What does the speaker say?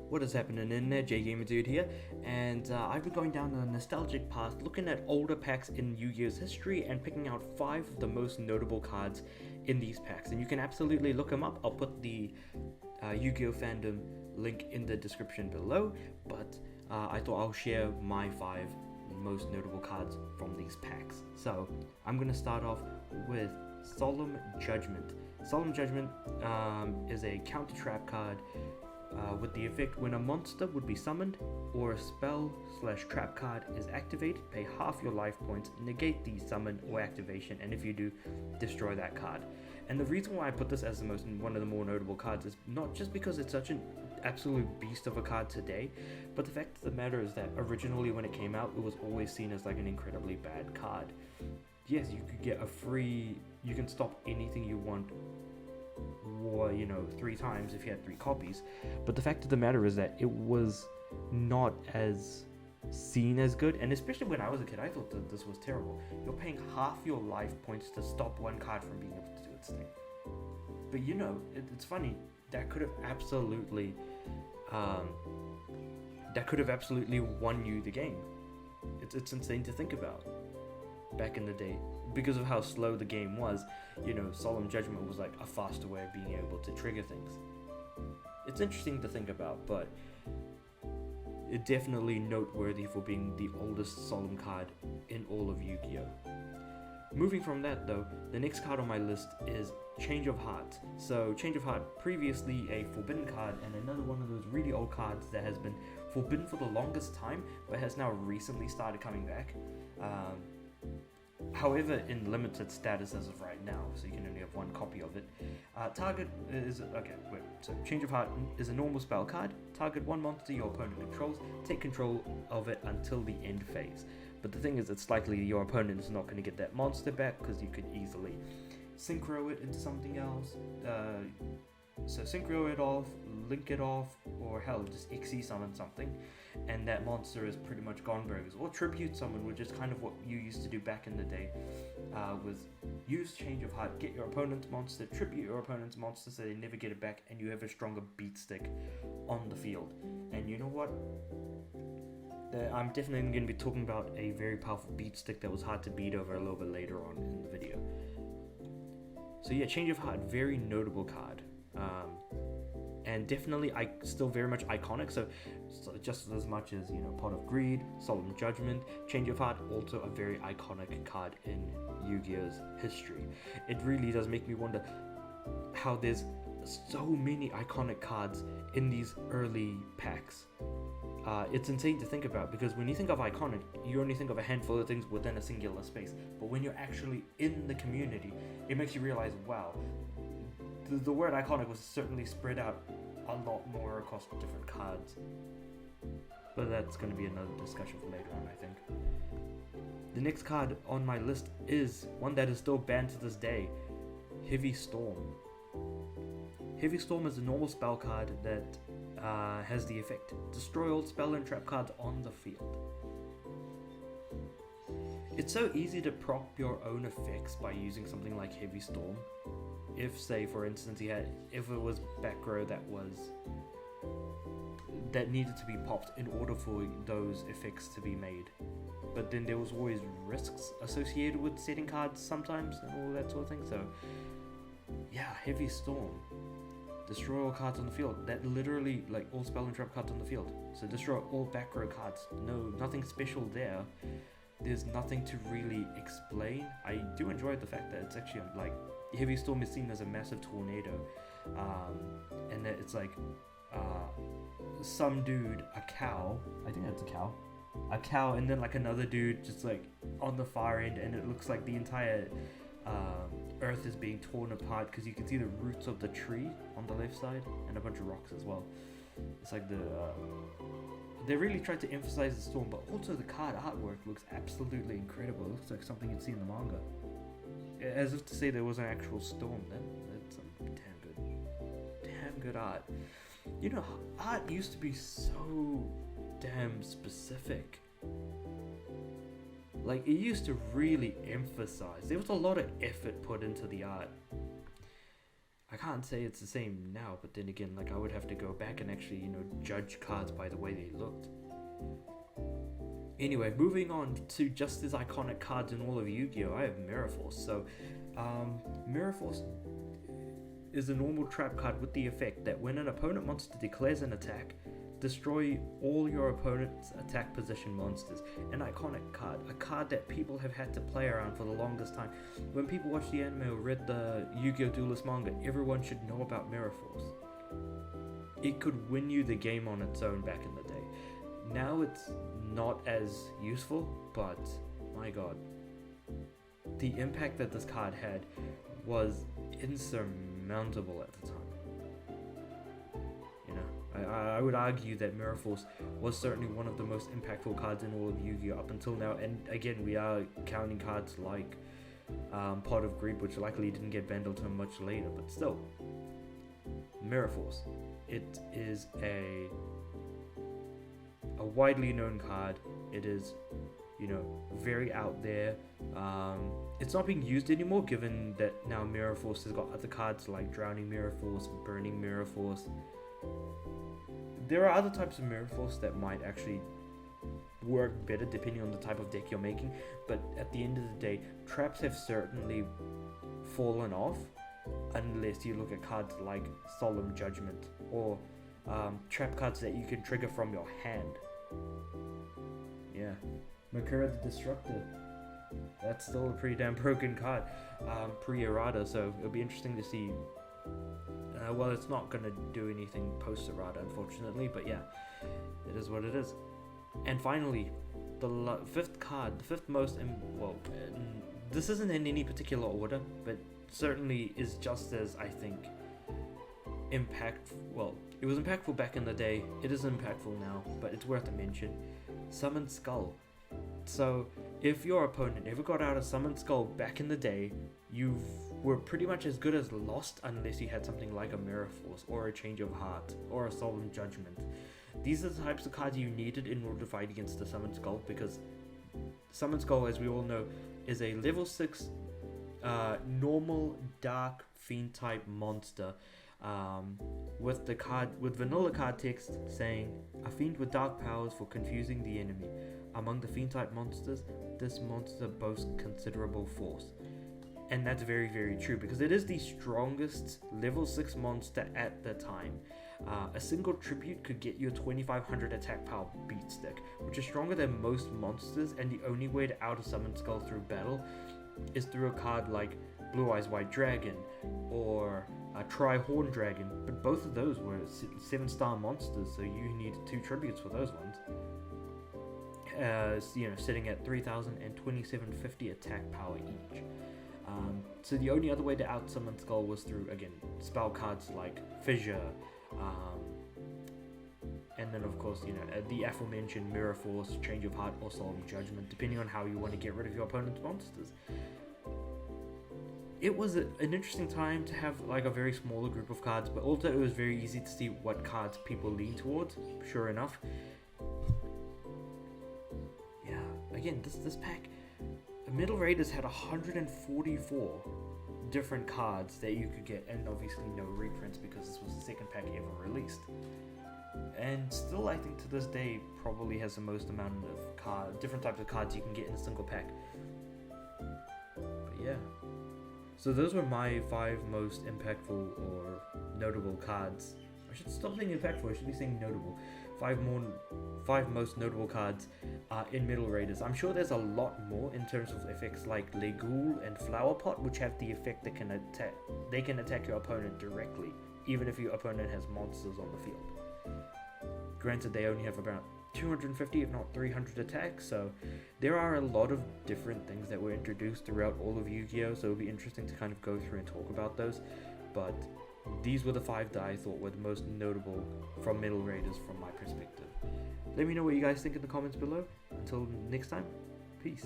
What is happening in there? JGamerDude here, and I've been going down a nostalgic path looking at older packs in Yu-Gi-Oh's history and picking out 5 of the most notable cards in these packs. And you can absolutely look them up. I'll put the Yu-Gi-Oh fandom link in the description below, but I thought I'll share my 5 most notable cards from these packs. So I'm going to start off with Solemn Judgement. Solemn Judgement is a counter trap card with the effect when a monster would be summoned or a spell/trap card is activated, pay half your life points, negate the summon or activation, and if you do, destroy that card. And the reason why I put this as one of the more notable cards is not just because it's such an absolute beast of a card today, but the fact of the matter is that originally when it came out, it was always seen as like an incredibly bad card. Yes, you could get you can stop anything you want, or 3 times if you had 3 copies, but the fact of the matter is that it was not as seen as good, and especially when I was a kid, I thought that this was terrible. You're paying half your life points to stop one card from being able to do its thing. But it's funny, that could have absolutely won you the game. It's insane to think about. Back in the day, because of how slow the game was, Solemn Judgement was like a faster way of being able to trigger things. It's interesting to think about, but it's definitely noteworthy for being the oldest Solemn card in all of Yu-Gi-Oh! Moving from that though, the next card on my list is Change of Heart. So Change of Heart, previously a forbidden card and another one of those really old cards that has been forbidden for the longest time, but has now recently started coming back. However, in limited status as of right now, so you can only have 1 copy of it. So Change of Heart is a normal spell card. Target 1 monster your opponent controls, take control of it until the end phase. But the thing is, it's likely your opponent is not going to get that monster back, because you could easily synchro it into something else. So synchro it off, link it off, or hell, just XE summon something, and that monster is pretty much gone burgers. Or tribute summon, which is kind of what you used to do back in the day, with use Change of Heart, get your opponent's monster, tribute your opponent's monster so they never get it back, and you have a stronger beat stick on the field. And you know what? I'm definitely going to be talking about a very powerful beat stick that was hard to beat over a little bit later on in the video. So yeah, Change of Heart, very notable card. And definitely still very much iconic, so just as much as Pot of Greed, Solemn Judgement, Change of Heart, also a very iconic card in Yu-Gi-Oh's history. It really does make me wonder how there's so many iconic cards in these early packs. It's insane to think about, because when you think of iconic, you only think of a handful of things within a singular space, but when you're actually in the community, it makes you realize, wow, the word iconic was certainly spread out a lot more across different cards. But that's going to be another discussion for later on, I think. The next card on my list is one that is still banned to this day, Heavy Storm. Heavy Storm is a normal spell card that has the effect, destroy all spell and trap cards on the field. It's so easy to prop your own effects by using something like Heavy Storm. If, say, for instance, if it was back row that needed to be popped in order for those effects to be made. But then there was always risks associated with setting cards sometimes and all that sort of thing. So yeah, Heavy Storm. Destroy all cards on the field. That literally, like, all spell and trap cards on the field. So destroy all back row cards. Nothing special there. There's nothing to really explain. I do enjoy the fact that it's actually like Heavy Storm is seen as a massive tornado, and that it's like some dude, a cow, I think that's a cow, and then like another dude just like on the far end, and it looks like the entire earth is being torn apart, because you can see the roots of the tree on the left side and a bunch of rocks as well. It's like they really tried to emphasize the storm, but also the card artwork looks absolutely incredible. It looks like something you'd see in the manga. As if to say there was an actual storm. That's some damn good art. Art used to be so damn specific. Like, it used to really emphasize. There was a lot of effort put into the art. I can't say it's the same now, but then again, like I would have to go back and actually, judge cards by the way they looked. Anyway, moving on to just as iconic cards in all of Yu-Gi-Oh! I have Mirror Force. So, Mirror Force is a normal trap card with the effect that when an opponent monster declares an attack, destroy all your opponent's attack position monsters. An iconic card, a card that people have had to play around for the longest time. When people watch the anime or read the Yu-Gi-Oh! Duelist manga, everyone should know about Mirror Force. It could win you the game on its own back in the day. Now it's not as useful, but my god, the impact that this card had was insurmountable at the time. I would argue that Mirror Force was certainly one of the most impactful cards in all of Yu-Gi-Oh! Up until now, and again, we are counting cards like Pot of Greed, which likely didn't get banned until much later, but still, Mirror Force. It is a widely known card. It is, very out there. It's not being used anymore, given that now Mirror Force has got other cards like Drowning Mirror Force, Burning Mirror Force. There are other types of Mirror Force that might actually work better depending on the type of deck you're making, but at the end of the day, traps have certainly fallen off unless you look at cards like Solemn Judgement or trap cards that you can trigger from your hand. Yeah, Makura the Destructor. That's still a pretty damn broken card, pre-errata, so it'll be interesting to see. Well, it's not going to do anything post-errata, unfortunately, but yeah, it is what it is. And finally, the fifth card, the fifth most, this isn't in any particular order, but certainly is just as, I think, it was impactful back in the day, it is impactful now, but it's worth a mention. Summon Skull. So, if your opponent ever got out of Summon Skull back in the day, you were pretty much as good as lost unless you had something like a Mirror Force, or a Change of Heart, or a Solemn Judgement. These are the types of cards you needed in order to fight against the Summon Skull, because Summon Skull, as we all know, is a level 6 normal Dark Fiend type monster, with vanilla card text saying, a fiend with dark powers for confusing the enemy. Among the fiend type monsters, this monster boasts considerable force. And that's very, very true, because it is the strongest level 6 monster at the time. A single tribute could get you a 2500 attack power beat stick, which is stronger than most monsters, and the only way to out-summon Skull through battle is through a card like Blue Eyes White Dragon or Tri-Horn Dragon, but both of those were 7-star monsters, so you needed 2 tributes for those ones. Sitting at 3000 and 2750 attack power each. So the only other way to out-summon Skull was through, again, spell cards like Fissure, and then of course, the aforementioned Mirror Force, Change of Heart, or Solemn Judgement, depending on how you want to get rid of your opponent's monsters. It was an interesting time to have like a very smaller group of cards, but also it was very easy to see what cards people lean towards, sure enough. Yeah, again, this pack, Metal Raiders had 144 different cards that you could get, and obviously no reprints because this was the second pack ever released. And still, I think to this day, probably has the most amount of different types of cards you can get in a single pack. But yeah. So those were my 5 most impactful or notable cards. I should stop saying impactful, I should be saying notable. 5 most notable cards in Metal Raiders. I'm sure there's a lot more in terms of effects like Legul and Flower Pot, which have the effect that they can attack your opponent directly, even if your opponent has monsters on the field. Granted, they only have about 250 if not 300 attacks, so there are a lot of different things that were introduced throughout all of Yu-Gi-Oh! So it'll be interesting to kind of go through and talk about those, but these were the 5 that I thought were the most notable from Metal Raiders from my perspective. Let me know what you guys think in the comments below. Until next time, peace.